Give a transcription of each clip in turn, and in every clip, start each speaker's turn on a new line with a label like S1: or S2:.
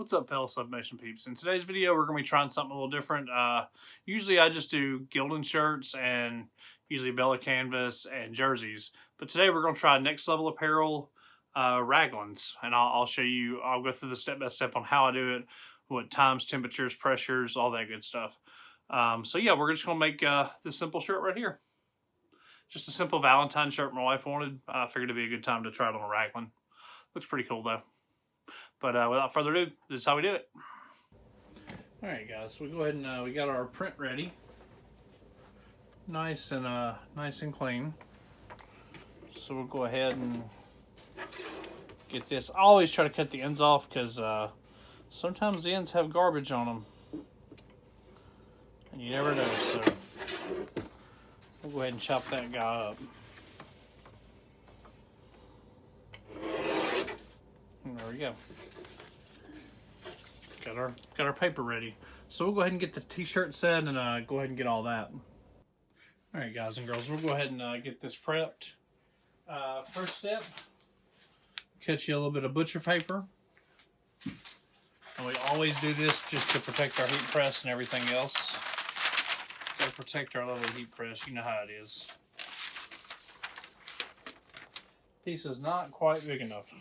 S1: What's up, fellow Sublimation peeps? In today's video, we're going to be trying something a little different. Usually I just do gildan shirts and usually Bella canvas and jerseys. But today we're going to try Next Level Apparel Raglans. And I'll show you, I'll go through the step-by-step on how I do it, what times, temperatures, pressures, all that good stuff. So yeah, we're just going to make this simple shirt right here. Just a simple Valentine shirt my wife wanted. I figured it'd be a good time to try it on a Raglan. Looks pretty cool though. But without further ado, this is how we do it. Alright guys, so we go ahead and we got our print ready. Nice and clean. So we'll go ahead and get this. I always try to cut the ends off because sometimes the ends have garbage on them. And you never know, so we'll go ahead and chop that guy up. And there we go. Got our paper ready. So we'll go ahead and get the t-shirt set and go ahead and get all that. Alright guys and girls, we'll go ahead and get this prepped. First step, cut you a little bit of butcher paper. And we always do this just to protect our heat press and everything else. Gotta protect our little heat press, you know how it is. Piece is not quite big enough.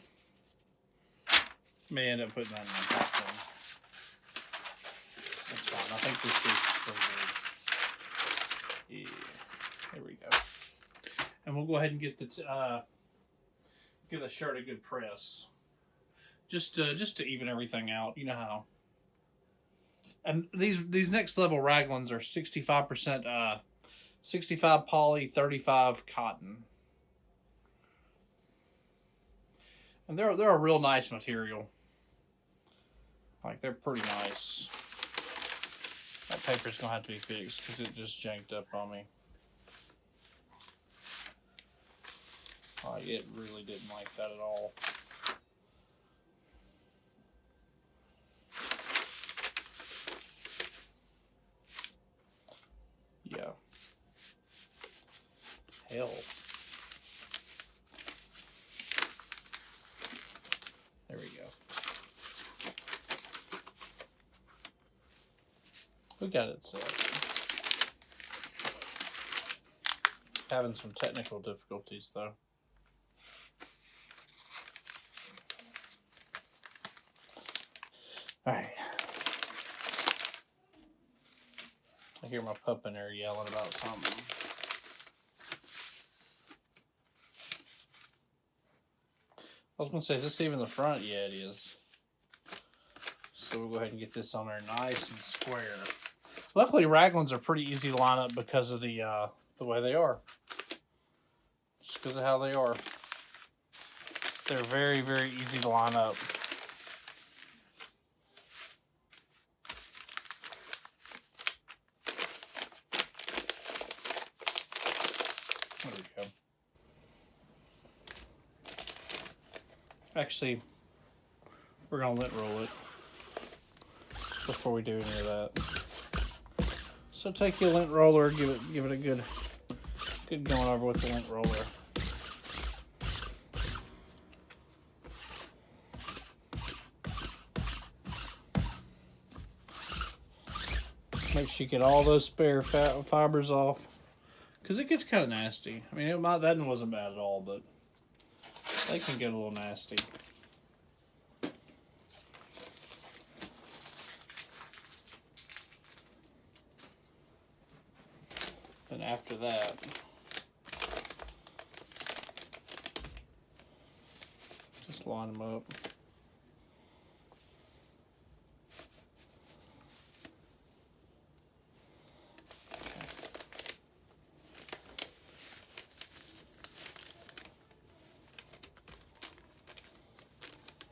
S1: May end up putting that in the top one. That's fine. I think this piece is pretty good. Yeah, there we go. And we'll go ahead and get the give the shirt a good press, just to even everything out. You know how. And these Next Level Raglans are 65%, 65 poly, 35 cotton. And they're a real nice material. Like, they're pretty nice. That paper's gonna have to be fixed because it just janked up on me. Like, it really didn't like that at all. Yeah. Hell. There we go. We got it set. Having some technical difficulties though. Alright. I hear my pup in there yelling about something. I was going to say, is this even the front? Yeah, it is. So we'll go ahead and get this on there nice and square. Luckily, Raglans are pretty easy to line up because of the way they are. Just because of how they are. They're very, very easy to line up. There we go. Actually, we're going to lint roll it before we do any of that. So take your lint roller, give it a good going over with the lint roller. Make sure you get all those spare fibers off, because it gets kind of nasty. I mean, that one wasn't bad at all, but they can get a little nasty. And after that, just line them up. Okay.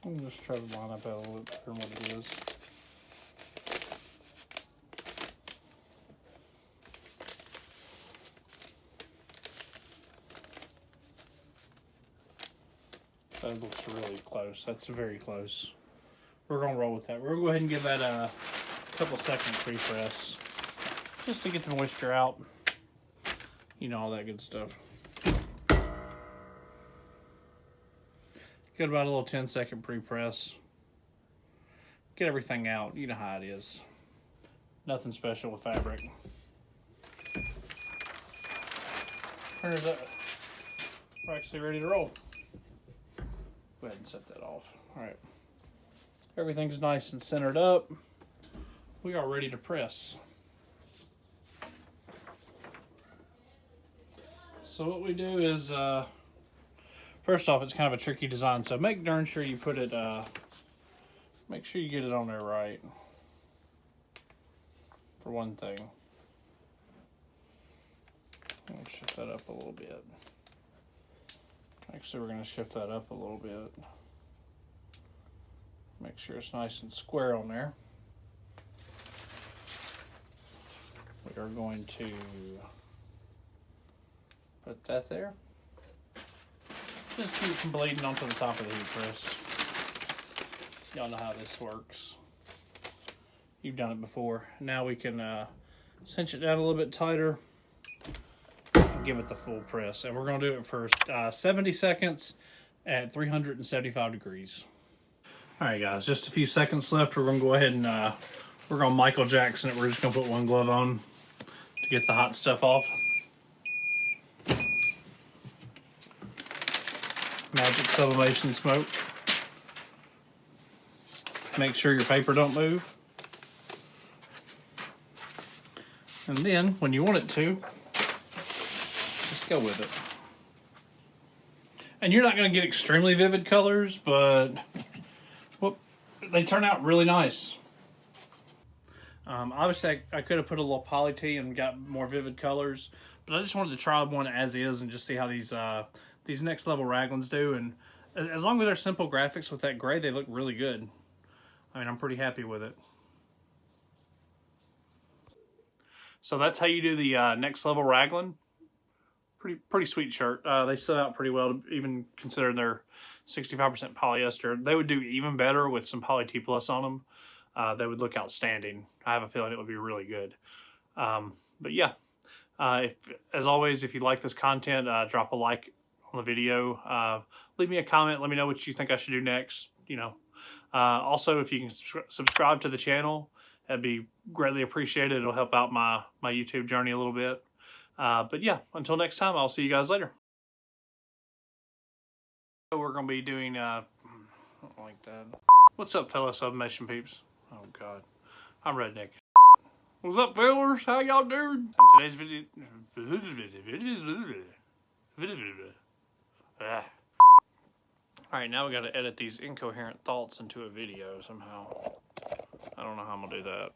S1: I'm just try to line up a little bit better than what it is. That looks really close. That's very close. We're going to roll with that. We're going to go ahead and give that a couple seconds pre-press just to get the moisture out. You know, all that good stuff. Got about a little 10-second pre-press. get everything out. You know how it is. Nothing special with fabric. Printer's up. We're actually ready to roll. Go ahead and set that off. All right. Everything's nice and centered up. We are ready to press. So what we do is, first off, it's kind of a tricky design, so make darn sure you put it, make sure you get it on there right, for one thing. I'm going to shift that up a little bit. Actually, we're going to shift that up a little bit. Make sure it's nice and square on there. We are going to put that there. Just keep it from bleeding onto the top of the heat press. Y'all know how this works. You've done it before. Now we can cinch it down a little bit tighter and give it the full press. And we're going to do it for 70 seconds at 375 degrees. All right, guys, just a few seconds left. We're going to go ahead and we're going to Michael Jackson it. We're just going to put one glove on to get the hot stuff off. Magic sublimation smoke. Make sure your paper don't move. And then, when you want it to, just go with it. And you're not going to get extremely vivid colors, but well, they turn out really nice. Obviously, I could have put a little poly T and got more vivid colors, but I just wanted to try one as is and just see how these Next Level Raglans do. And as long as they're simple graphics with that gray, they look really good. I mean, I'm pretty happy with it. So that's how you do the Next Level Raglan. Pretty sweet shirt. They set out pretty well, even considering they're 65% polyester. They would do even better with some poly T plus on them. They would look outstanding. I have a feeling it would be really good. But yeah, as always, if you like this content, drop a like on the video. Leave me a comment. Let me know what you think I should do next. You know. Also, if you can subscribe to the channel, that'd be greatly appreciated. It'll help out my YouTube journey a little bit. But yeah, until next time, I'll see you guys later. We're going to be doing, I don't like that. What's up, fellow Sublimation peeps? Oh, God. I'm redneck. What's up, fellas? How y'all doing? In today's video... Alright, now we got to edit these incoherent thoughts into a video somehow. I don't know how I'm going to do that.